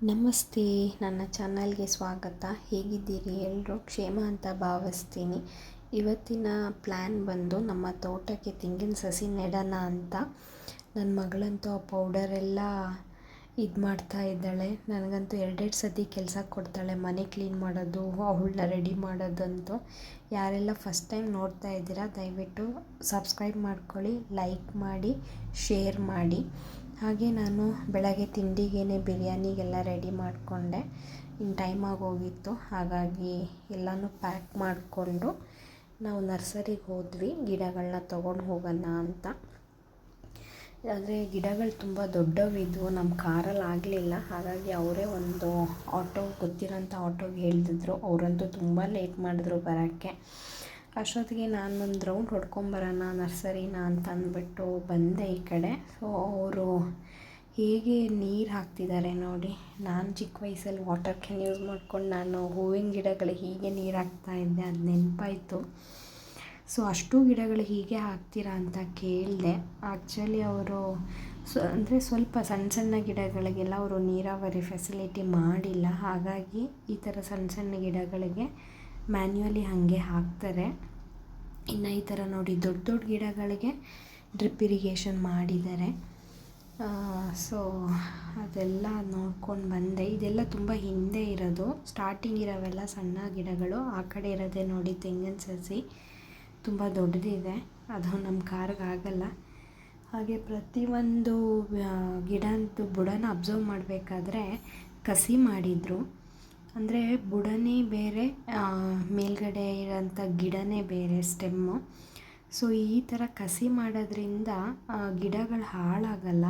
ನಮಸ್ತೆ, ನನ್ನ ಚಾನಲ್ಗೆ ಸ್ವಾಗತ. ಹೇಗಿದ್ದೀರಿ ಎಲ್ಲರೂ? ಕ್ಷೇಮ ಅಂತ ಭಾವಿಸ್ತೀನಿ. ಇವತ್ತಿನ ಪ್ಲ್ಯಾನ್ ಬಂದು ನಮ್ಮ ತೋಟಕ್ಕೆ ತೆಂಗಿನ ಸಸಿ ನೆಡೋಣ ಅಂತ. ನನ್ನ ಮಗಳಂತೂ ಆ ಪೌಡರೆಲ್ಲ ಇದು ಮಾಡ್ತಾ ಇದ್ದಾಳೆ. ನನಗಂತೂ ಎರಡೆರಡು ಸತಿ ಕೆಲಸ ಕೊಡ್ತಾಳೆ, ಮನೆ ಕ್ಲೀನ್ ಮಾಡೋದು, ಅವಳನ್ನ ರೆಡಿ ಮಾಡೋದಂತೂ. ಯಾರೆಲ್ಲ ಫಸ್ಟ್ ಟೈಮ್ ನೋಡ್ತಾ ಇದ್ದೀರಾ ದಯವಿಟ್ಟು ಸಬ್ಸ್ಕ್ರೈಬ್ ಮಾಡ್ಕೊಳ್ಳಿ, ಲೈಕ್ ಮಾಡಿ, ಶೇರ್ ಮಾಡಿ. ಹಾಗೆ ನಾನು ಬೆಳಗ್ಗೆ ತಿಂಡಿಗೇ ಬಿರಿಯಾನಿಗೆಲ್ಲ ರೆಡಿ ಮಾಡಿಕೊಂಡೆ. ಇನ್ನು ಟೈಮ್ ಆಗೋಗಿತ್ತು, ಹಾಗಾಗಿ ಎಲ್ಲನೂ ಪ್ಯಾಕ್ ಮಾಡಿಕೊಂಡು ನಾವು ನರ್ಸರಿಗೆ ಹೋದ್ವಿ ಗಿಡಗಳನ್ನ ತೊಗೊಂಡು ಹೋಗೋಣ ಅಂತ. ಆದರೆ ಗಿಡಗಳು ತುಂಬ ದೊಡ್ಡವಿದ್ವು, ನಮ್ಮ ಕಾರಲ್ಲಿ ಆಗಲಿಲ್ಲ. ಹಾಗಾಗಿ ಅವರೇ ಒಂದು ಆಟೋ, ಗೊತ್ತಿರೋಂಥ ಆಟೋಗೆ ಹೇಳಿದ್ರು. ಅವರಂತೂ ತುಂಬ ಲೇಟ್ ಮಾಡಿದ್ರು ಬರೋಕ್ಕೆ. ಅಷ್ಟೊತ್ತಿಗೆ ನಾನು ಒಂದು ರೌಂಡ್ ಹೊಡ್ಕೊಂಬರೋಣ ನರ್ಸರಿನ ಅಂತ ಅಂದ್ಬಿಟ್ಟು ಬಂದೆ ಈ ಕಡೆ. ಸೊ ಅವರು ಹೇಗೆ ನೀರು ಹಾಕ್ತಿದ್ದಾರೆ ನೋಡಿ. ನಾನು ಚಿಕ್ಕ ವಯಸ್ಸಲ್ಲಿ ವಾಟರ್ ಕ್ಯಾನ್ ಯೂಸ್ ಮಾಡ್ಕೊಂಡು ನಾನು ಹೂವಿನ ಗಿಡಗಳಿಗೆ ಹೀಗೆ ನೀರು ಹಾಕ್ತಾಯಿದ್ದೆ, ಅದು ನೆನಪಾಯಿತು. ಸೊ ಅಷ್ಟು ಗಿಡಗಳು ಹೀಗೆ ಹಾಕ್ತೀರಾ ಅಂತ ಕೇಳಿದೆ. ಆ್ಯಕ್ಚುಲಿ ಅವರು ಅಂದರೆ ಸ್ವಲ್ಪ ಸಣ್ಣ ಸಣ್ಣ ಗಿಡಗಳಿಗೆಲ್ಲ ಅವರು ನೀರಾವರಿ ಫೆಸಿಲಿಟಿ ಮಾಡಿಲ್ಲ. ಹಾಗಾಗಿ ಈ ಥರ ಸಣ್ಣ ಸಣ್ಣ ಗಿಡಗಳಿಗೆ ಮ್ಯಾನ್ಯುವಲಿ ಹಾಗೆ ಹಾಕ್ತಾರೆ. ಇನ್ನು ಈ ಥರ ನೋಡಿ ದೊಡ್ಡ ದೊಡ್ಡ ಗಿಡಗಳಿಗೆ ಡ್ರಿಪ್ ಇರಿಗೇಷನ್ ಮಾಡಿದ್ದಾರೆ. ಸೊ ಅದೆಲ್ಲ ನೋಡ್ಕೊಂಡು ಬಂದೆ. ಇದೆಲ್ಲ ತುಂಬ ಹಿಂದೆ ಇರೋದು, ಸ್ಟಾರ್ಟಿಂಗ್ ಇರೋವೆಲ್ಲ ಸಣ್ಣ ಗಿಡಗಳು. ಆ ಕಡೆ ಇರೋದೇ ನೋಡಿ ತೆಂಗಿನ ಸಸಿ, ತುಂಬ ದೊಡ್ಡದಿದೆ. ಅದು ನಮ್ಮ ಕಾರ್ಗೆ ಆಗಲ್ಲ. ಹಾಗೆ ಪ್ರತಿಯೊಂದು ಗಿಡಂತೂ ಬುಡನ ಅಬ್ಸರ್ವ್ ಮಾಡಬೇಕಾದ್ರೆ ಕಸಿ ಮಾಡಿದರು. ಅಂದರೆ ಬುಡನೇ ಬೇರೆ, ಮೇಲ್ಗಡೆ ಇರೋಂಥ ಗಿಡನೇ ಬೇರೆ ಸ್ಟೆಮ್ಮು. ಸೊ ಈ ಥರ ಕಸಿ ಮಾಡೋದ್ರಿಂದ ಗಿಡಗಳು ಹಾಳಾಗಲ್ಲ.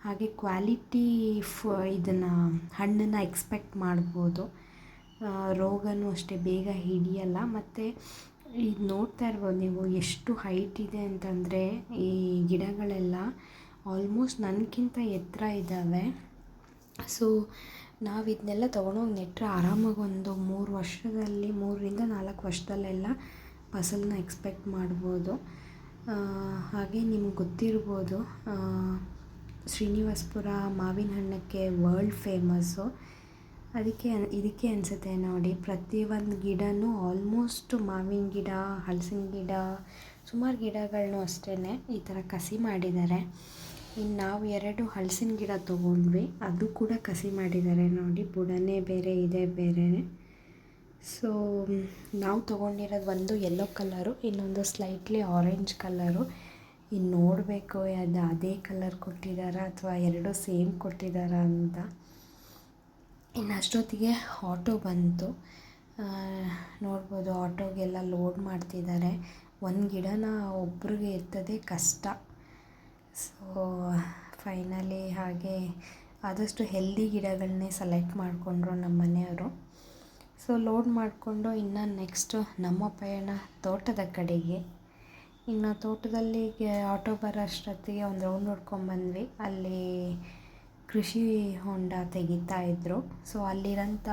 ಹಾಗೆ ಕ್ವಾಲಿಟಿ ಇದನ್ನು ಹಣ್ಣನ್ನು ಎಕ್ಸ್ಪೆಕ್ಟ್ ಮಾಡ್ಬೋದು. ರೋಗನೂ ಅಷ್ಟೇ ಬೇಗ ಹಿಡಿಯಲ್ಲ. ಮತ್ತು ಇದು ನೋಡ್ತಾ ಇರ್ಬೋದು ನೀವು ಎಷ್ಟು ಹೈಟ್ ಇದೆ ಅಂತಂದರೆ, ಈ ಗಿಡಗಳೆಲ್ಲ ಆಲ್ಮೋಸ್ಟ್ ನನಗಿಂತ ಎತ್ತರ ಇದ್ದಾವೆ. ಸೊ ನಾವು ಇದನ್ನೆಲ್ಲ ತೊಗೊಂಡೋಗಿ ನೆಟ್ಟರೆ ಆರಾಮಾಗಿ ಒಂದು 3 ವರ್ಷದಲ್ಲಿ, 3ರಿಂದ 4 ವರ್ಷದಲ್ಲೆಲ್ಲ ಫಸಲನ್ನ ಎಕ್ಸ್ಪೆಕ್ಟ್ ಮಾಡ್ಬೋದು. ಹಾಗೆ ನಿಮ್ಗೆ ಗೊತ್ತಿರ್ಬೋದು, ಶ್ರೀನಿವಾಸಪುರ ಮಾವಿನ ಹಣ್ಣಕ್ಕೆ ವರ್ಲ್ಡ್ ಫೇಮಸ್ಸು. ಇದಕ್ಕೆ ಅನಿಸುತ್ತೆ ನೋಡಿ, ಪ್ರತಿಯೊಂದು ಗಿಡನೂ ಆಲ್ಮೋಸ್ಟ್ ಮಾವಿನ ಗಿಡ, ಹಲಸಿನ ಗಿಡ, ಸುಮಾರು ಗಿಡಗಳನ್ನೂ ಅಷ್ಟೇ ಈ ಥರ ಕಸಿ ಮಾಡಿದ್ದಾರೆ. ಇನ್ನು ನಾವು 2 ಹಲಸಿನ ಗಿಡ ತೊಗೊಂಡ್ವಿ, ಅದು ಕೂಡ ಕಸಿ ಮಾಡಿದ್ದಾರೆ ನೋಡಿ. ಬುಡನೇ ಬೇರೆ, ಇದೆ ಬೇರೆ. ಸೊ ನಾವು ತೊಗೊಂಡಿರೋದು ಒಂದು ಯೆಲ್ಲೋ ಕಲರು, ಇನ್ನೊಂದು ಸ್ಲೈಟ್ಲಿ ಆರೆಂಜ್ ಕಲರು. ಇನ್ನು ನೋಡಬೇಕು ಅದು ಅದೇ ಕಲರ್ ಕೊಟ್ಟಿದ್ದಾರಾ ಅಥವಾ 2 ಸೇಮ್ ಕೊಟ್ಟಿದ್ದಾರಾ ಅಂತ. ಇನ್ನು ಅಷ್ಟೊತ್ತಿಗೆ ಆಟೋ ಬಂತು, ನೋಡ್ಬೋದು. ಆಟೋಗೆಲ್ಲ ಲೋಡ್ ಮಾಡ್ತಿದ್ದಾರೆ. ಒಂದು ಗಿಡನ ಒಬ್ರಿಗೆ ಎತ್ತೋದೇ ಕಷ್ಟ. ಸೊ ಫೈನಲಿ ಹಾಗೆ ಆದಷ್ಟು ಹೆಲ್ದಿ ಗಿಡಗಳನ್ನೇ ಸೆಲೆಕ್ಟ್ ಮಾಡಿಕೊಂಡ್ರು ನಮ್ಮ ಮನೆಯವರು. ಸೊ ಲೋಡ್ ಮಾಡಿಕೊಂಡು ಇನ್ನು ನೆಕ್ಸ್ಟು ನಮ್ಮ ಪಯಣ ತೋಟದ ಕಡೆಗೆ. ಇನ್ನು ತೋಟದಲ್ಲಿ ಆಟೋ ಬರೋ ಅಷ್ಟೊತ್ತಿಗೆ ಒಂದು ರೌಂಡ್ ಹೊಡ್ಕೊಂಡ್ಬಂದ್ವಿ. ಅಲ್ಲಿ ಕೃಷಿ ಹೊಂಡ ತೆಗಿತಾ ಇದ್ದರು. ಸೊ ಅಲ್ಲಿರೋಂಥ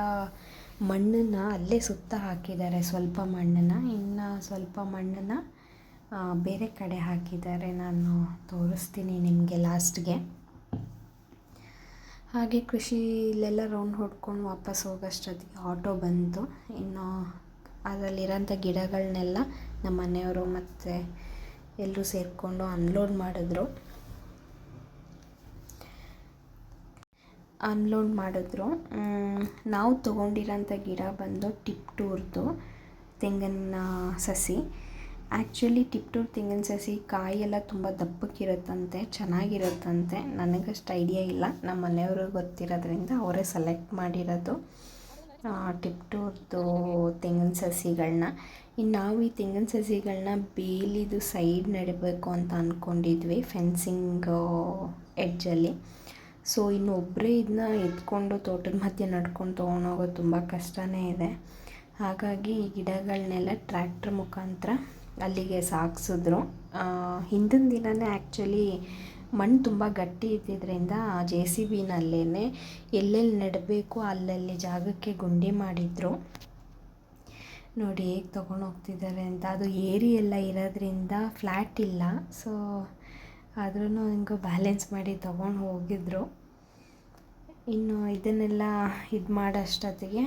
ಮಣ್ಣನ್ನು ಅಲ್ಲೇ ಸುತ್ತ ಹಾಕಿದ್ದಾರೆ, ಸ್ವಲ್ಪ ಮಣ್ಣನ್ನು. ಇನ್ನು ಸ್ವಲ್ಪ ಮಣ್ಣನ್ನು ಬೇರೆ ಕಡೆ ಹಾಕಿದ್ದಾರೆ, ನಾನು ತೋರಿಸ್ತೀನಿ ನಿಮಗೆ ಲಾಸ್ಟ್ಗೆ. ಹಾಗೆ ಕೃಷಿಲೆಲ್ಲ ರೌಂಡ್ ಹೊಡ್ಕೊಂಡು ವಾಪಸ್ ಹೋಗೋಷ್ಟೊತ್ತಿಗೆ ಆಟೋ ಬಂತು. ಇನ್ನು ಅದರಲ್ಲಿರೋಂಥ ಗಿಡಗಳನ್ನೆಲ್ಲ ನಮ್ಮ ಮನೆಯವರು ಮತ್ತು ಎಲ್ಲರೂ ಸೇರಿಕೊಂಡು ಅನ್ಲೋಡ್ ಮಾಡಿದ್ರು. ನಾವು ತೊಗೊಂಡಿರೋಂಥ ಗಿಡ ಬಂದು ಟಿಪ್ಟೂರ್ದು ತೆಂಗಿನ ಸಸಿ. ಆ್ಯಕ್ಚುಲಿ ಟಿಪ್ಟೂರ್ ತೆಂಗಿನ ಸಸಿ ಕಾಯೆಲ್ಲ ತುಂಬ ದಪ್ಪಕ್ಕಿರುತ್ತಂತೆ, ಚೆನ್ನಾಗಿರುತ್ತಂತೆ. ನನಗಷ್ಟು ಐಡಿಯಾ ಇಲ್ಲ, ನಮ್ಮ ಮನೆಯವ್ರಿಗೆ ಗೊತ್ತಿರೋದ್ರಿಂದ ಅವರೇ ಸೆಲೆಕ್ಟ್ ಮಾಡಿರೋದು ಟಿಪ್ಟೂರ್ದು ತೆಂಗಿನ ಸಸಿಗಳನ್ನ. ಇನ್ನು ನಾವು ಈ ತೆಂಗಿನ ಸಸಿಗಳನ್ನ ಬೇಲಿದು ಸೈಡ್ ನೆಡಬೇಕು ಅಂತ ಅಂದ್ಕೊಂಡಿದ್ವಿ, ಫೆನ್ಸಿಂಗ್ ಎಡ್ಜಲ್ಲಿ. ಸೊ ಇನ್ನು ಒಬ್ಬರೇ ಇದನ್ನ ಎತ್ಕೊಂಡು ತೋಟದ ಮಧ್ಯೆ ನಡ್ಕೊಂಡು ತೊಗೊಂಡೋಗೋದು ತುಂಬ ಕಷ್ಟನೇ ಇದೆ. ಹಾಗಾಗಿ ಈ ಗಿಡಗಳನ್ನೆಲ್ಲ ಟ್ರ್ಯಾಕ್ಟರ್ ಮುಖಾಂತರ ಅಲ್ಲಿಗೆ ಸಾಗಿಸಿದ್ರು. ಹಿಂದಿನ ದಿನವೇ ಆ್ಯಕ್ಚುಲಿ ಮಣ್ಣು ತುಂಬ ಗಟ್ಟಿ ಇದ್ದಿದ್ದರಿಂದ JCBನಲ್ಲೇ ಎಲ್ಲೆಲ್ಲಿ ನೆಡಬೇಕು ಅಲ್ಲಲ್ಲಿ ಜಾಗಕ್ಕೆ ಗುಂಡಿ ಮಾಡಿದರು. ನೋಡಿ ಹೇಗೆ ತೊಗೊಂಡು ಹೋಗ್ತಿದ್ದಾರೆ ಅಂತ. ಅದು ಏರಿ ಎಲ್ಲ ಇರೋದ್ರಿಂದ ಫ್ಲ್ಯಾಟ್ ಇಲ್ಲ. ಸೊ ಆದ್ರೂ ಹಿಂಗೆ ಬ್ಯಾಲೆನ್ಸ್ ಮಾಡಿ ತೊಗೊಂಡು ಹೋಗಿದ್ರು. ಇನ್ನು ಇದನ್ನೆಲ್ಲ ಇದು ಮಾಡೋಷ್ಟೊತ್ತಿಗೆ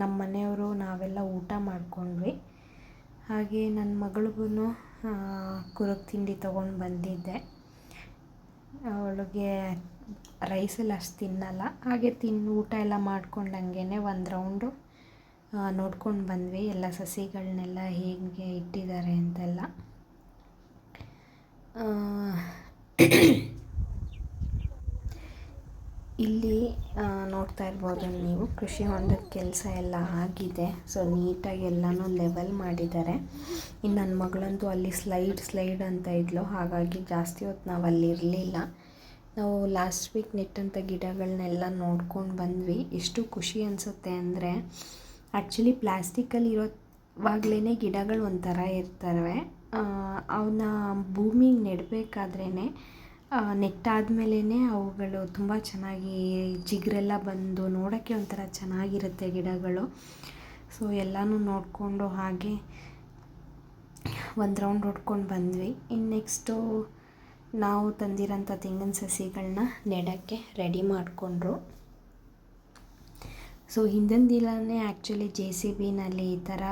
ನಮ್ಮ ಮನೆಯವರು ನಾವೆಲ್ಲ ಊಟ ಮಾಡಿಕೊಂಡ್ವಿ. ಹಾಗೆ ನನ್ನ ಮಗಳಿಗೂ ಕುರುಕ್ ತಿಂಡಿ ತೊಗೊಂಡು ಬಂದಿದ್ದೆ. ಅವಳಿಗೆ ರೈಸೆಲ್ಲ ಅಷ್ಟು ತಿನ್ನಲ್ಲ. ಹಾಗೆ ಊಟ ಎಲ್ಲ ಮಾಡ್ಕೊಂಡಂಗೆ ಒಂದು ರೌಂಡು ನೋಡ್ಕೊಂಡು ಬಂದ್ವಿ ಎಲ್ಲ ಸಸಿಗಳನ್ನೆಲ್ಲ ಹೇಗೆ ಇಟ್ಟಿದ್ದಾರೆ ಅಂತೆಲ್ಲ. ಇಲ್ಲಿ ನೋಡ್ತಾ ಇರ್ಬೋದು ನೀವು, ಕೃಷಿ ಹೊಂಡದ ಕೆಲಸ ಎಲ್ಲ ಆಗಿದೆ. ಸೊ ನೀಟಾಗಿ ಎಲ್ಲನೂ ಲೆವೆಲ್ ಮಾಡಿದ್ದಾರೆ. ಇನ್ನು ನನ್ನ ಮಗಳಂತೂ ಅಲ್ಲಿ ಸ್ಲೈಡ್ ಅಂತ ಇದ್ಲು, ಹಾಗಾಗಿ ಜಾಸ್ತಿ ಹೊತ್ತು ನಾವು ಅಲ್ಲಿ ಇರಲಿಲ್ಲ. ನಾವು ಲಾಸ್ಟ್ ವೀಕ್ ನೆಟ್ಟಂಥ ಗಿಡಗಳನ್ನೆಲ್ಲ ನೋಡ್ಕೊಂಡು ಬಂದ್ವಿ. ಎಷ್ಟು ಖುಷಿ ಅನಿಸುತ್ತೆ ಅಂದರೆ, ಆ್ಯಕ್ಚುಲಿ ಪ್ಲ್ಯಾಸ್ಟಿಕ್ಕಲ್ಲಿ ಇರೋವಾಗಲೇ ಗಿಡಗಳು ಒಂಥರ ಇರ್ತವೆ. ಅವನ್ನ ಭೂಮಿಗೆ ನೆಡಬೇಕಾದ್ರೇ ನೆಟ್ಟಾದ್ಮೇಲೆ ಅವುಗಳು ತುಂಬ ಚೆನ್ನಾಗಿ ಚಿಗುರೆಲ್ಲ ಬಂದು ನೋಡೋಕ್ಕೆ ಒಂಥರ ಚೆನ್ನಾಗಿರುತ್ತೆ ಗಿಡಗಳು. ಸೊ ಎಲ್ಲನೂ ನೋಡಿಕೊಂಡು ಹಾಗೆ ಒಂದು ರೌಂಡ್ ಹೊಡ್ಕೊಂಡು ಬಂದ್ವಿ. ಇನ್ನು ನೆಕ್ಸ್ಟು ನಾವು ತಂದಿರೋಂಥ ತೆಂಗಿನ ಸಸಿಗಳನ್ನ ನೆಡೋಕ್ಕೆ ರೆಡಿ ಮಾಡಿಕೊಂಡ್ರು. ಸೊ ಹಿಂದಿನ ದಿನವೇ ಆ್ಯಕ್ಚುಲಿ JCBನಲ್ಲಿ ಈ ಥರ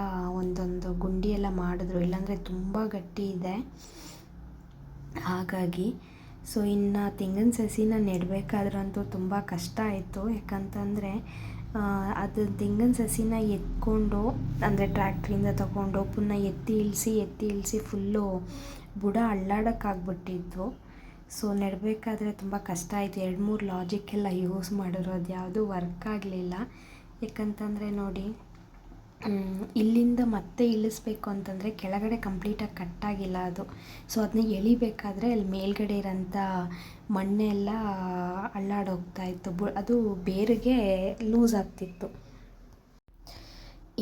ಒಂದೊಂದು ಗುಂಡಿ ಎಲ್ಲ ಮಾಡಿದ್ರು, ಇಲ್ಲಾಂದರೆ ತುಂಬ ಗಟ್ಟಿ ಇದೆ ಹಾಗಾಗಿ. ಸೊ ಇನ್ನು ತೆಂಗಿನ ಸಸಿನ ನೆಡಬೇಕಾದ್ರಂತೂ ತುಂಬ ಕಷ್ಟ ಆಯಿತು. ಯಾಕಂತಂದರೆ ಅದು ತೆಂಗಿನ ಸಸಿನ ಎತ್ಕೊಂಡು, ಅಂದರೆ ಟ್ರ್ಯಾಕ್ಟ್ರಿಂದ ತೊಗೊಂಡು ಪುನಃ ಎತ್ತಿ ಇಳಿಸಿ ಫುಲ್ಲು ಬುಡ ಅಳ್ಳಾಡೋಕ್ಕಾಗ್ಬಿಟ್ಟಿದ್ವು. ಸೊ ನೆಡಬೇಕಾದ್ರೆ ತುಂಬ ಕಷ್ಟ ಆಯಿತು. 2-3 ಲಾಜಿಕ್ಕೆಲ್ಲ ಯೂಸ್ ಮಾಡಿರೋದು, ಅದು ಯಾವುದೂ ವರ್ಕ್ ಆಗಲಿಲ್ಲ. ಯಾಕಂತಂದರೆ ನೋಡಿ, ಇಲ್ಲಿಂದ ಮತ್ತೆ ಇಳಿಸ್ಬೇಕು ಅಂತಂದರೆ ಕೆಳಗಡೆ ಕಂಪ್ಲೀಟಾಗಿ ಕಟ್ಟಾಗಿಲ್ಲ ಅದು. ಸೊ ಅದನ್ನ ಎಳಿಬೇಕಾದ್ರೆ ಅಲ್ಲಿ ಮೇಲ್ಗಡೆ ಇರೋಂಥ ಮಣ್ಣೆಲ್ಲ ಅಳ್ಳಾಡೋಗ್ತಾಯಿತ್ತು, ಅದು ಬೇರಿಗೆ ಲೂಸ್ ಆಗ್ತಿತ್ತು.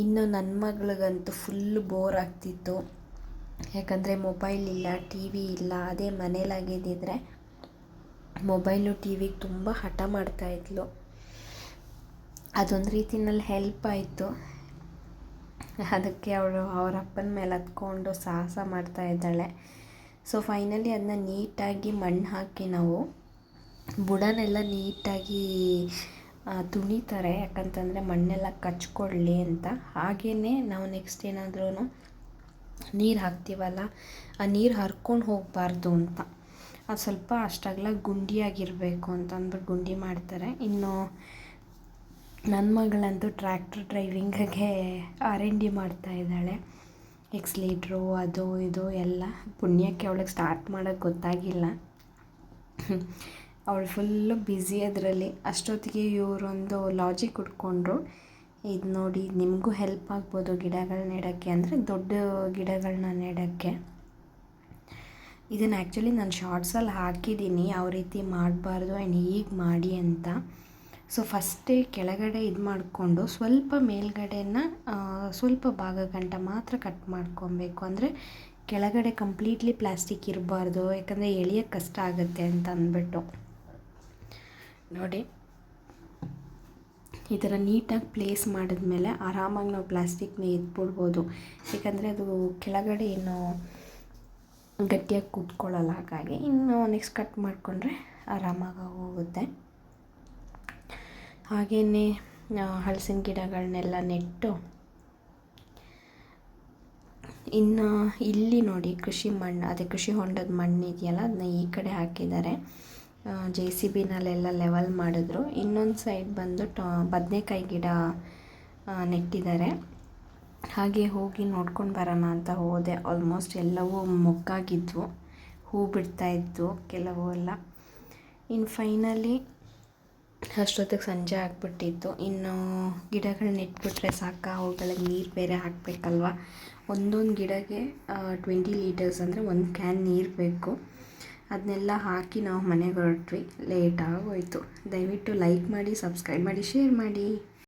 ಇನ್ನು ನನ್ನ ಮಗಳಿಗಂತೂ ಫುಲ್ ಬೋರ್ ಆಗ್ತಿತ್ತು. ಯಾಕಂದರೆ ಮೊಬೈಲ್ ಇಲ್ಲ, TV ಇಲ್ಲ. ಅದೇ ಮನೇಲಾಗಿದ್ದಿದ್ರೆ ಮೊಬೈಲು TVಗೆ ತುಂಬ ಹಠ ಮಾಡ್ತಾಯಿದ್ಲು. ಅದೊಂದು ರೀತಿಯಲ್ಲಿ ಹೆಲ್ಪ್ ಆಯಿತು. ಅದಕ್ಕೆ ಅವಳು ಅವ್ರ ಅಪ್ಪನ ಮೇಲೆ ಹತ್ಕೊಂಡು ಸಾಹಸ ಮಾಡ್ತಾಯಿದ್ದಾಳೆ. ಸೊ ಫೈನಲಿ ಅದನ್ನ ನೀಟಾಗಿ ಮಣ್ಣು ಹಾಕಿ ನಾವು ಬುಡನೆಲ್ಲ ನೀಟಾಗಿ ತುಣಿತಾರೆ, ಯಾಕಂತಂದರೆ ಮಣ್ಣೆಲ್ಲ ಕಚ್ಕೊಳ್ಳಿ ಅಂತ. ಹಾಗೆಯೇ ನಾವು ನೆಕ್ಸ್ಟ್ ಏನಾದ್ರೂ ನೀರು ಹಾಕ್ತೀವಲ್ಲ, ಆ ನೀರು ಹರ್ಕೊಂಡು ಹೋಗಬಾರ್ದು ಅಂತ ಅದು ಸ್ವಲ್ಪ ಅಷ್ಟಾಗಲ ಗುಂಡಿಯಾಗಿರಬೇಕು ಅಂತ ಅಂದ್ಬಿಟ್ಟು ಗುಂಡಿ ಮಾಡ್ತಾರೆ. ಇನ್ನು ನನ್ನ ಮಗಳಂತೂ ಟ್ರ್ಯಾಕ್ಟರ್ ಡ್ರೈವಿಂಗಿಗೆ R&D ಮಾಡ್ತಾಯಿದ್ದಾಳೆ. ಎಕ್ಸ್ಲೀಟ್ರು ಅದು ಇದು ಎಲ್ಲ. ಪುಣ್ಯಕ್ಕೆ ಅವಳಿಗೆ ಸ್ಟಾರ್ಟ್ ಮಾಡೋಕ್ಕೆ ಗೊತ್ತಾಗಿಲ್ಲ, ಅವಳು ಫುಲ್ಲು ಬ್ಯುಸಿ ಅದರಲ್ಲಿ. ಅಷ್ಟೊತ್ತಿಗೆ ಇವರೊಂದು ಲಾಜಿಕ್ ಹುಡ್ಕೊಂಡ್ರು, ಇದು ನೋಡಿ ನಿಮಗೂ ಹೆಲ್ಪ್ ಆಗ್ಬೋದು ಗಿಡಗಳು ನೆಡೋಕ್ಕೆ, ಅಂದರೆ ದೊಡ್ಡ ಗಿಡಗಳನ್ನ ನೆಡೋಕ್ಕೆ. ಇದನ್ನು ಆ್ಯಕ್ಚುಲಿ ನಾನು ಶಾರ್ಟ್ಸಲ್ಲಿ ಹಾಕಿದ್ದೀನಿ, ಯಾವ ರೀತಿ ಮಾಡಬಾರ್ದು ಆ್ಯಂಡ್ ಹೀಗೆ ಮಾಡಿ ಅಂತ. ಸೊ ಫಸ್ಟೇ ಕೆಳಗಡೆ ಇದು ಮಾಡಿಕೊಂಡು ಸ್ವಲ್ಪ ಮೇಲ್ಗಡೆನ ಸ್ವಲ್ಪ ಭಾಗ ಗಂಟ ಮಾತ್ರ ಕಟ್ ಮಾಡ್ಕೊಬೇಕು. ಅಂದರೆ ಕೆಳಗಡೆ ಕಂಪ್ಲೀಟ್ಲಿ ಪ್ಲಾಸ್ಟಿಕ್ ಇರಬಾರ್ದು, ಯಾಕಂದರೆ ಎಳಿಯೋಕ್ಕೆ ಕಷ್ಟ ಆಗುತ್ತೆ ಅಂತ ಅಂದ್ಬಿಟ್ಟು. ನೋಡಿ ಈ ಥರ ನೀಟಾಗಿ ಪ್ಲೇಸ್ ಮಾಡಿದ್ಮೇಲೆ ಆರಾಮಾಗಿ ನಾವು ಪ್ಲಾಸ್ಟಿಕ್ನ ಎತ್ಬಿಡ್ಬೋದು. ಯಾಕಂದರೆ ಅದು ಕೆಳಗಡೆ ಏನು ಗಟ್ಟಿಯಾಗಿ ಕೂತ್ಕೊಳ್ಳಲ್ಲ, ಹಾಗಾಗಿ. ಇನ್ನು ನೆಕ್ಸ್ಟ್ ಕಟ್ ಮಾಡಿಕೊಂಡ್ರೆ ಆರಾಮಾಗಿ ಹೋಗುತ್ತೆ. ಹಾಗೆಯೇ ಹಲಸಿನ ಗಿಡಗಳನ್ನೆಲ್ಲ ನೆಟ್ಟು, ಇನ್ನು ಇಲ್ಲಿ ನೋಡಿ ಕೃಷಿ ಮಣ್ಣು, ಅದೇ ಕೃಷಿ ಹೊಂಡದ ಮಣ್ಣು ಇದೆಯಲ್ಲ, ಅದನ್ನ ಈ ಕಡೆ ಹಾಕಿದ್ದಾರೆ. JCBನಲ್ಲೆಲ್ಲ ಲೆವೆಲ್ ಮಾಡಿದ್ರು. ಇನ್ನೊಂದು ಸೈಡ್ ಬಂದು ಬದನೆಕಾಯಿ ಗಿಡ ನೆಟ್ಟಿದ್ದಾರೆ. ಹಾಗೆ ಹೋಗಿ ನೋಡ್ಕೊಂಡು ಬರೋಣ ಅಂತ ಹೋದೆ. ಆಲ್ಮೋಸ್ಟ್ ಎಲ್ಲವೂ ಮೊಗ್ಗಾಗಿದ್ವು, ಹೂ ಬಿಡ್ತಾಯಿದ್ವು ಕೆಲವು ಎಲ್ಲ. ಇನ್ನು ಫೈನಲಿ ಅಷ್ಟೊತ್ತಿಗೆ ಸಂಜೆ ಆಗಿಬಿಟ್ಟಿತ್ತು. ಇನ್ನು ಗಿಡಗಳು ನೆಟ್ಬಿಟ್ರೆ ಸಾಕ, ಅವುಗಳಿಗೆ ನೀರು ಬೇರೆ ಹಾಕಬೇಕಲ್ವ. ಒಂದೊಂದು ಗಿಡಕ್ಕೆ 20 ಲೀಟರ್ಸ್ ಅಂದರೆ 1 ಕ್ಯಾನ್ ನೀರು ಬೇಕು. ಅದನ್ನೆಲ್ಲ ಹಾಕಿ ನಾವು ಮನೆಗೆ ಹೊರಟ್ವಿ. ಲೇಟಾಗೋಯಿತು. ದಯವಿಟ್ಟು ಲೈಕ್ ಮಾಡಿ, ಸಬ್ಸ್ಕ್ರೈಬ್ ಮಾಡಿ, ಶೇರ್ ಮಾಡಿ.